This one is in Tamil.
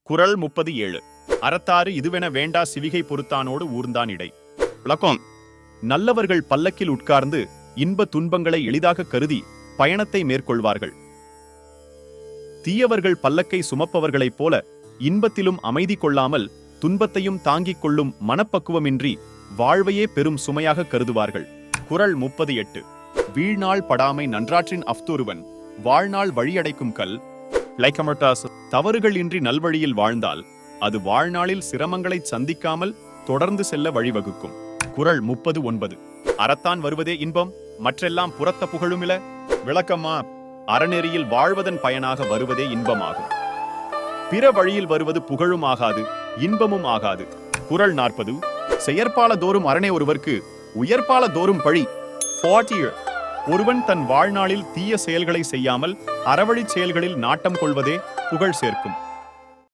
குறள் 37. அறத்தாறு இதுவென வேண்டா சிவிகை பொறுத்தானோடு ஊர்ந்தான் இடை. விளக்கம்: நல்லவர்கள் பல்லக்கில் உட்கார்ந்து இன்ப துன்பங்களை எளிதாக கருதி பயணத்தை மேற்கொள்வார்கள். தீயவர்கள் பல்லக்கை சுமப்பவர்களைப் போல இன்பத்திலும் அமைதி கொள்ளாமல் துன்பத்தையும் தாங்கிக் கொள்ளும் மனப்பக்குவமின்றி வாழ்வையே பெரும் சுமையாக கருதுவார்கள். குறள் 38. வீழ்நாள் படாமை நன்றாற்றின் அஃதொருவன் வாழ்நாள் வழியடைக்கும் கல். தவறுகள் இன்றி நல்வழியில் வாழ்ந்தால் அது வாழ்நாளில் சிரமங்களை சந்திக்காமல் தொடர்ந்து செல்ல வழிவகுக்கும். குறள் 39. அறத்தான் வருவதே இன்பம், மற்றெல்லாம் புறத்த புகழுமில. விளக்கமா: அறநெறியில் வாழ்வதன் பயனாக வருவதே இன்பமாகும். பிற வழியில் வருவது புகழும் ஆகாது, இன்பமும் ஆகாது. குறள் 40. செயற்பால தோறும் அரணே ஒருவர்க்கு உயர்பால தோறும் பழி. 40. ஒருவன் தன் வாழ்நாளில் தீய செயல்களை செய்யாமல் அறவழிச் செயல்களில் நாட்டம் கொள்வதே புகழ் சேர்க்கும்.